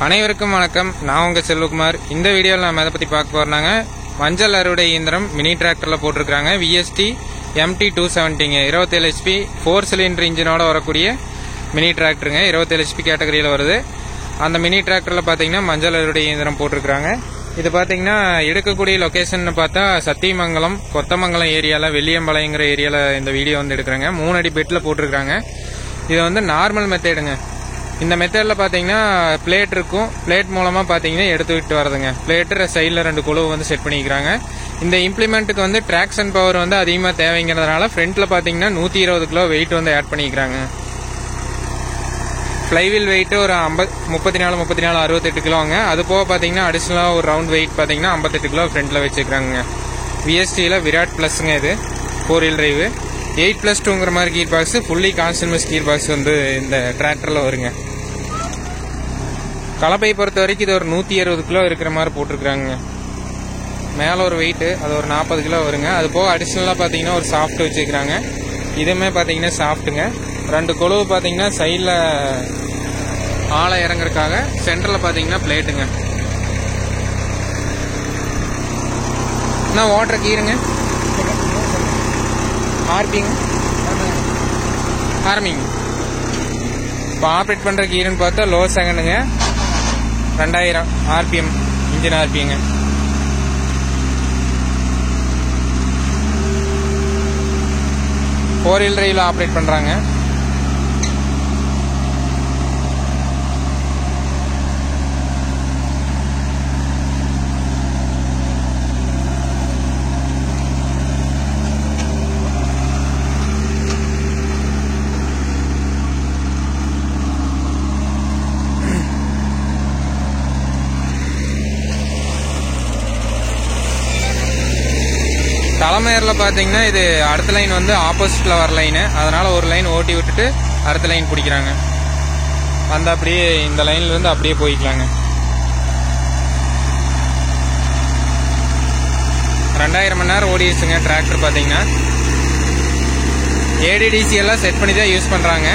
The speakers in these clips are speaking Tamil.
அனைவருக்கும் வணக்கம். நான் உங்க செல்வகுமார். இந்த வீடியோவில் நம்ம எதை பற்றி பார்க்க போறோம்னாங்க, மஞ்சள் அறுவடை இயந்திரம் மினி டிராக்டரில் போட்டிருக்காங்க. VST MT 270ங்க, 27 HP 4 சிலிண்டர் இன்ஜினோட வரக்கூடிய மினி டிராக்டருங்க. 27 HP கேட்டகரியில் வருது. அந்த மினி டிராக்டரில் பார்த்தீங்கன்னா மஞ்சள் அறுவடை இயந்திரம் போட்டிருக்காங்க. இது பார்த்தீங்கன்னா எடுக்கக்கூடிய லொக்கேஷன் பார்த்தா சத்தியமங்கலம், கொத்தமங்கலம் ஏரியாவில், வெள்ளியம்பாளையங்கிற ஏரியாவில் இந்த வீடியோ வந்து எடுக்கிறாங்க. 3 அடி பெட்டில் போட்டிருக்காங்க. இது வந்து நார்மல் மெத்தேடுங்க. இந்த மெத்தடில் பார்த்தீங்கன்னா பிளேட் இருக்கும். பிளேட் மூலமாக பார்த்தீங்கன்னா எடுத்து விட்டு வரதுங்க. பிளேட்டு சைடில் 2 குழுவை வந்து செட் பண்ணிக்கிறாங்க. இந்த இம்ப்ளிமெண்ட்டுக்கு வந்து ட்ராக்ஷன் பவர் வந்து அதிகமாக தேவைங்கிறதுனால ஃப்ரண்ட்டில் பார்த்தீங்கன்னா 120 கிலோ வெயிட் வந்து ஆட் பண்ணிக்கிறாங்க. ஃப்ளைவீல் வெயிட்டு ஒரு 34 68 கிலோங்க. அது போக பார்த்தீங்கன்னா அடிஷ்னலாக ஒரு ரவுண்ட் வெயிட் பார்த்தீங்கன்னா 58 கிலோ ஃப்ரண்ட்டில் வச்சுக்கிறாங்க. VSTயில் விராட் ப்ளஸ்ங்க. இது 4 வீல் டிரைவ் 8+2ங்கிற மாதிரி gearbox, fully constant gearbox வந்து இந்த டிராக்டரில் வருங்க. கலப்பை பொறுத்த வரைக்கும் இது ஒரு 160 கிலோ இருக்கிற மாதிரி போட்டிருக்கிறாங்க. மேலே ஒரு வெயிட்டு அது ஒரு 40 கிலோ வருங்க. அது போக அடிஷ்னலாக பார்த்தீங்கன்னா ஒரு சாஃப்ட் வச்சுக்கிறாங்க. இதுவுமே பார்த்தீங்கன்னா சாஃப்ட்டுங்க. 2 கொழுவு பார்த்தீங்கன்னா சைடில் ஆளை இறங்குறதுக்காக, சென்டரில் பார்த்தீங்கன்னா பிளேட்டுங்க. என்ன ஓட்டுற கீருங்க, ஆர்பிங்க, ஆர்மிங். இப்போ ஆப்ரேட் பண்ணுற கீருன்னு பார்த்தா லோ செகண்டுங்க, 2000 RPM இன்ஜின் RPMங்க. ஃபோர் வீல் டிரைவில் ஆப்ரேட் பண்ணுறாங்க. தலைமையரில் பார்த்தீங்கன்னா இது அடுத்த லைன் வந்து ஆப்போசிட்டில் வர லைனு, அதனால் ஒரு லைன் ஓட்டி விட்டுட்டு அடுத்த லைன் பிடிக்கிறாங்க. அந்த அப்படியே இந்த லைன்லேருந்து அப்படியே போய்க்கலாங்க. 2000 மணி நேரம் ஓடிடுச்சுங்க டிராக்டர். பார்த்தீங்கன்னா ADDC எல்லாம் செட் பண்ணி தான் யூஸ் பண்ணுறாங்க.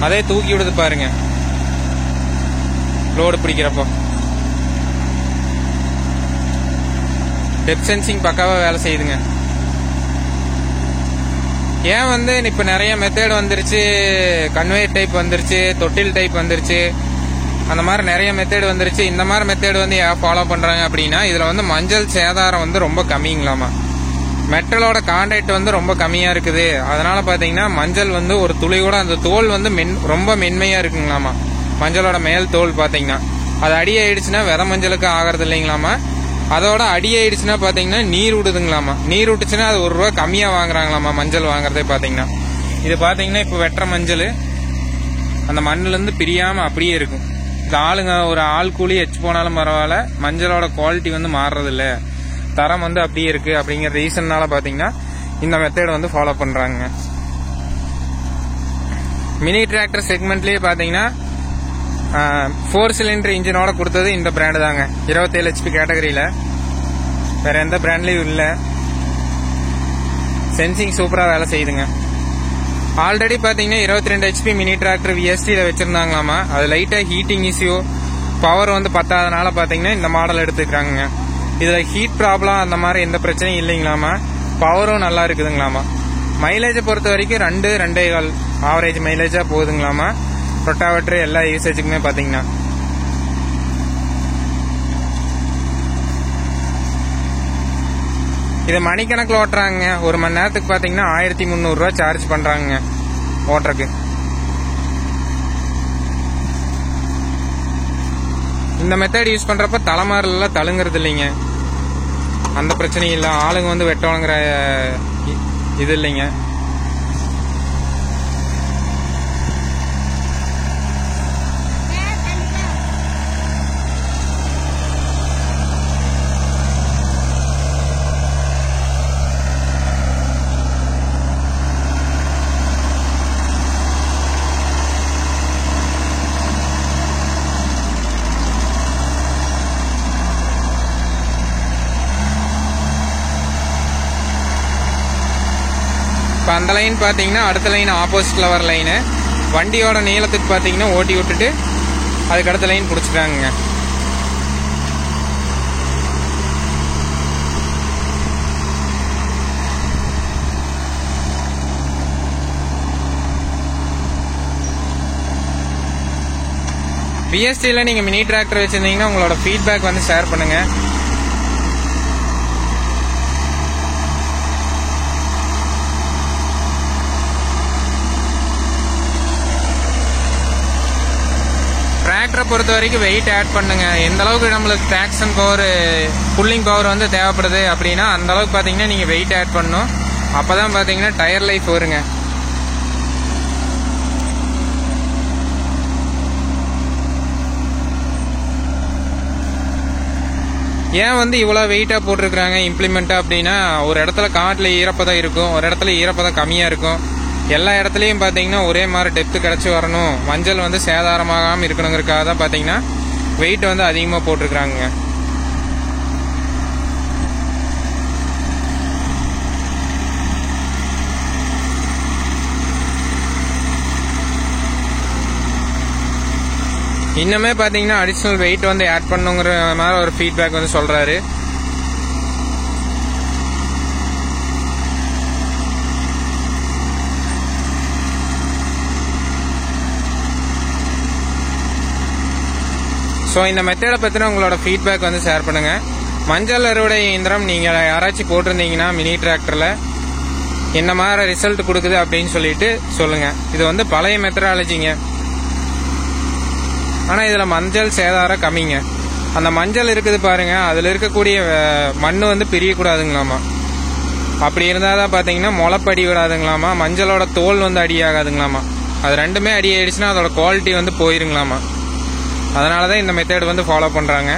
அதே தூக்கி விடுது பாருங்க லோடு பிடிக்கிறப்போ. டெப்த் சென்சிங் பக்காவாக வேலை செய்யுதுங்க. ஏன் வந்து இப்போ நிறைய மெத்தேட் வந்துருச்சு, கன்வேயர் டைப் வந்துருச்சு, தொட்டில் டைப் வந்துருச்சு, அந்த மாதிரி நிறைய மெத்தேடு வந்துருச்சு. இந்த மாதிரி மெத்தேடு வந்து ஏன் ஃபாலோ பண்ணுறாங்க அப்படின்னா, இதில் வந்து மஞ்சள் சேதாரம் வந்து ரொம்ப கம்மிங்களாமா. மெட்டலோட கான்டாக்ட் வந்து ரொம்ப கம்மியாக இருக்குது. அதனால பார்த்தீங்கன்னா மஞ்சள் வந்து ஒரு துளி கூட, அந்த தோல் வந்து ரொம்ப மென்மையாக இருக்குங்களாமா. மஞ்சளோட மேல் தோல் பார்த்தீங்கன்னா அது அடியாயிடுச்சுன்னா வித மஞ்சளுக்கு ஆகிறது இல்லைங்களாமா. அதோட அடியாயிடுச்சுன்னா பார்த்தீங்கன்னா நீர் விடுதுங்களாமா. நீர் விட்டுச்சுன்னா அது ₹1 கம்மியாக வாங்குறாங்களாமா மஞ்சள் வாங்குறதே. பார்த்தீங்கன்னா இது பார்த்தீங்கன்னா இப்போ வெட்டுற மஞ்சள் அந்த மண்ணிலேருந்து பிரியாமல் அப்படியே இருக்கும். இது ஆளுங்க ஒரு ஆள் கூலி எச்சு போனாலும் பரவாயில்ல, மஞ்சளோட குவாலிட்டி வந்து மாறுறதில்ல, தரம் வந்து அப்படியே இருக்கு. அப்படிங்கிற ரீசன்னால பார்த்தீங்கன்னா இந்த மெத்தேட் வந்து ஃபாலோ பண்ணுறாங்க. மினி டிராக்டர் செக்மெண்ட்லேயே பார்த்தீங்கன்னா 4 சிலிண்டர் இன்ஜினோட கொடுத்தது இந்த பிராண்டு தாங்க. 27 HP கேட்டகரியில் வேற எந்த பிராண்ட்லயும் இல்லை. சென்சிங் சூப்பராக வேலை செய்யுதுங்க. ஆல்ரெடி பார்த்தீங்கன்னா 22 HP மினி டிராக்டர் VSTயில் வச்சிருந்தாங்களாமா. அது லைட்டாக ஹீட்டிங் இஷ்யூ, பவர் வந்து பத்தாதனால பார்த்தீங்கன்னா இந்த மாடல் எடுத்துக்கிறாங்க. இதில் ஹீட் ப்ராப்ளம் அந்த மாதிரி எந்த பிரச்சனையும் இல்லைங்களாமா. பவரும் நல்லா இருக்குதுங்களாமா. மைலேஜை பொறுத்த வரைக்கும் 2.5 ஆவரேஜ் மைலேஜாக போகுதுங்களாமா. ரொட்டாவேட்டர் எல்லா யூசேஜுக்குமே பார்த்தீங்கன்னா. இது மணிக்கணக்கில் ஓட்டுறாங்க. ஒரு மணி நேரத்துக்கு பார்த்தீங்கன்னா 1300 சார்ஜ் பண்ணுறாங்க ஓட்டுறக்கு. இந்த மெத்தட் யூஸ் பண்ணுறப்ப தலைமாரிலாம் தழுங்குறது இல்லைங்க, அந்த பிரச்சனையும் இல்லை. ஆளுங்க வந்து வெட்டணுங்கிற இது இல்லைங்க. அந்த லைன் பார்த்தீங்கன்னா அடுத்த லைன் ஆப்போசிட்டில் வர லைனு. வண்டியோட நீளத்துக்கு பார்த்தீங்கன்னா ஓட்டி விட்டுட்டு அதுக்கு அடுத்த லைன் பிடிச்சிட்டாங்க. பிஎஸ்டியில் நீங்கள் மினி டிராக்டர் வச்சுருந்தீங்கன்னா உங்களோட ஃபீட்பேக் வந்து ஷேர் பண்ணுங்கள். டிராக்டரை பொறுத்த வரைக்கும் வெயிட் ஆட் பண்ணுங்க. எந்த அளவுக்கு நம்மளுக்கு ட்ராக்ஷன் பவர், புல்லிங் பவர் வந்து தேவைப்படுது அப்படின்னா அந்த அளவுக்கு பார்த்தீங்கன்னா நீங்கள் வெயிட் ஆட் பண்ணணும். அப்போ தான் பார்த்தீங்கன்னா டயர் லைஃப் வருங்க. ஏன் வந்து இவ்வளோ வெயிட்டாக போட்டிருக்கிறாங்க இம்ப்ளிமெண்ட்டாக அப்படின்னா, ஒரு இடத்துல காட்டில் ஈரப்பதம் இருக்கும், ஒரு இடத்துல ஈரப்பதம் கம்மியாக இருக்கும். எல்லா இடத்துலையும் பார்த்தீங்கன்னா ஒரே மாதிரி டெப்த்து கிடச்சி வரணும், மஞ்சள் வந்து சேதாரமாகாமல் இருக்கணுங்கிறதுக்காக தான் பார்த்தீங்கன்னா வெயிட் வந்து அதிகமாக போட்டிருக்கிறாங்க. இன்னுமே பார்த்தீங்கன்னா அடிஷ்னல் வெயிட் வந்து ஆட் பண்ணுங்கிற மாதிரி ஒரு ஃபீட்பேக் வந்து சொல்கிறாரு. ஸோ இந்த மெத்தடை பற்றின உங்களோட ஃபீட்பேக் வந்து ஷேர் பண்ணுங்கள். மஞ்சள் அறுவடை இயந்திரம் நீங்கள் யாராச்சும் போட்டிருந்தீங்கன்னா மினி டிராக்டரில் என்ன மாதிரி ரிசல்ட் கொடுக்குது அப்படின்னு சொல்லிட்டு சொல்லுங்கள். இது வந்து பழைய மெத்தடாலஜிங்க. ஆனால் இதில் மஞ்சள் சேதாரம் கம்மிங்க. அந்த மஞ்சள் இருக்குது பாருங்கள், அதில் இருக்கக்கூடிய மண் வந்து பிரியக்கூடாதுங்களாமா. அப்படி இருந்தால் தான் பார்த்தீங்கன்னா முளைப்படி விடாதுங்களாமா, மஞ்சளோட தோல் வந்து அடியாகாதுங்களாமா. அது ரெண்டுமே அடி ஆயிடுச்சுன்னா அதோட குவாலிட்டி வந்து போயிருங்களாமா. அதனால தான் இந்த மெத்தட் வந்து ஃபாலோ பண்ணுறாங்க.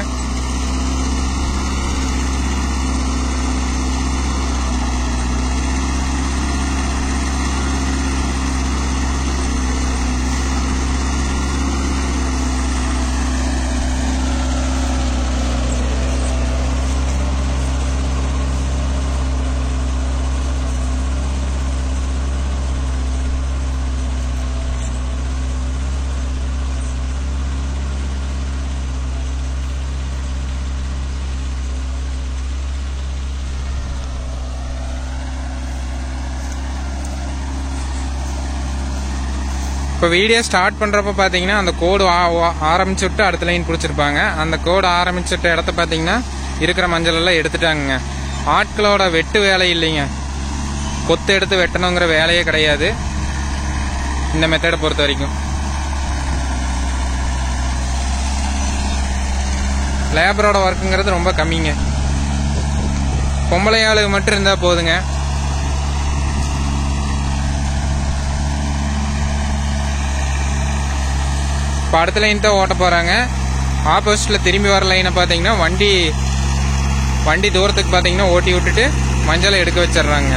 இப்போ வீடியோ ஸ்டார்ட் பண்ணுறப்ப பார்த்தீங்கன்னா அந்த கோடு ஆரம்பிச்சு விட்டு அடுத்த லைன் பிடிச்சிருப்பாங்க. அந்த கோடு ஆரம்பிச்சுட்ட இடத்த பார்த்தீங்கன்னா இருக்கிற மஞ்சள் எல்லாம் எடுத்துட்டாங்க. ஆட்களோட வெட்டு வேலை இல்லைங்க, கொத்து எடுத்து வெட்டணுங்கிற வேலையே கிடையாது இந்த மெத்தடை பொறுத்த வரைக்கும். லேபரோட ஒர்க்குங்கிறது ரொம்ப கம்மிங்க. பொம்பளை ஆளுக்கு மட்டும் இருந்தால் போதுங்க. இப்போ அடுத்த லைன் தான் ஓட்ட போகிறாங்க. ஆப்போசிட்டில் திரும்பி வர லைனை பார்த்தீங்கன்னா வண்டி தூரத்துக்கு பார்த்தீங்கன்னா ஓட்டி விட்டுட்டு மஞ்சளை எடுக்க வச்சிடுறாங்க.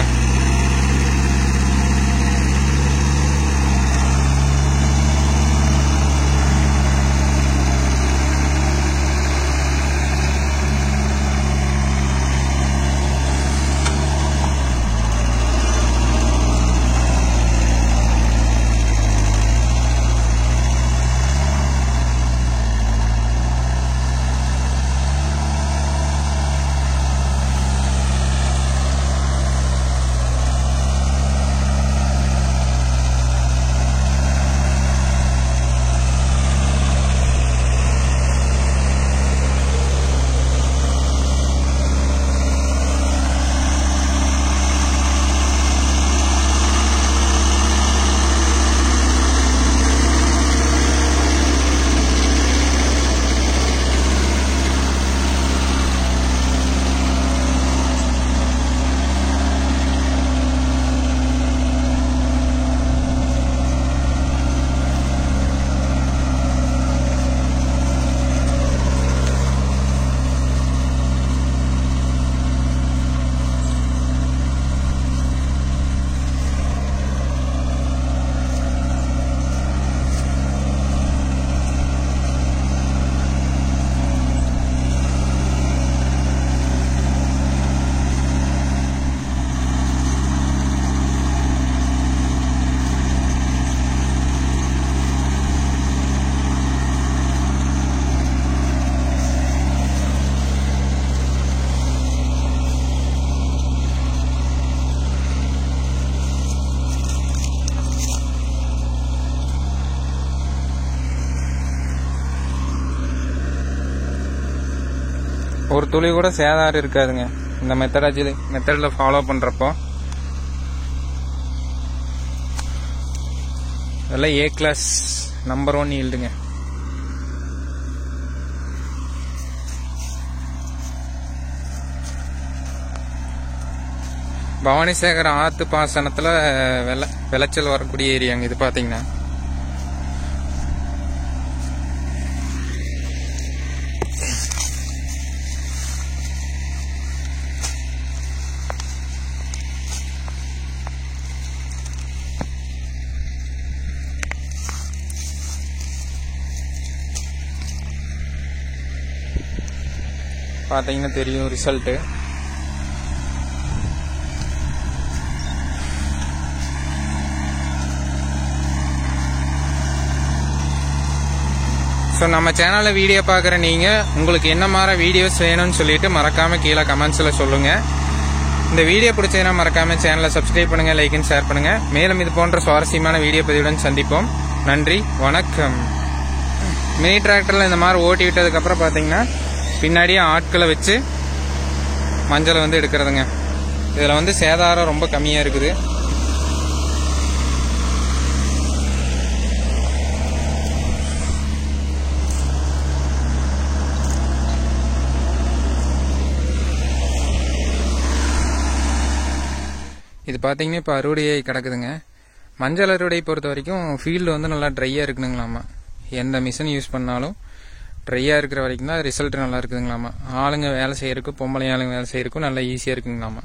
ஒரு துளி கூட சேதாரம் இருக்காதுங்க இந்த மெத்தட்ல ஃபாலோ பண்றப்போ. இதெல்லாம் A கிளாஸ் நம்பர் 1 ஈல்டுங்க. பவானிசாகர் ஆத்து பாசனத்துல விளைச்சல் வரக்கூடிய ஏரியாங்க இது பாத்தீங்கன்னா. பாத்தீங்கன்னா தெரியும் ரிசல்ட். ஸோ நம்ம சேனலில் வீடியோ பார்க்குற நீங்கள் உங்களுக்கு என்ன மாதிரி வீடியோஸ் வேணும்னு சொல்லிட்டு மறக்காமல் கீழே கமெண்ட்ஸில் சொல்லுங்கள். இந்த வீடியோ பிடிச்சதுன்னா மறக்காமல் சேனலை சப்ஸ்கிரைப் பண்ணுங்கள், லைக் அண்ட் ஷேர் பண்ணுங்கள். மேலும் இது போன்ற சுவாரஸ்யமான வீடியோ பதிவுடன் சந்திப்போம். நன்றி, வணக்கம். மினி டிராக்டரில் இந்த மாதிரி ஓட்டி விட்டதுக்கப்புறம் பார்த்தீங்கன்னா பின்னாடியே ஆட்களை வச்சு மஞ்சளை வந்து எடுக்கிறதுங்க. இதில் வந்து சேதாரம் ரொம்ப கம்மியாக இருக்குது. இது பார்த்தீங்கன்னா இப்போ அறுவடை கிடக்குதுங்க. மஞ்சள் அறுவடை பொறுத்த வரைக்கும் ஃபீல்டு வந்து நல்லா ட்ரையாக இருக்குதுங்களாமா. எந்த மிஷின் யூஸ் பண்ணாலும் ட்ரையாக இருக்கிற வரைக்கும் தான் ரிசல்ட் நல்லா இருக்குதுங்களாமா. ஆளுங்க வேலை செய்யறதுக்கும் பொம்பளை ஆளுங்க வேலை செய்யறதுக்கும் நல்லா ஈஸியாக இருக்குங்களாமா.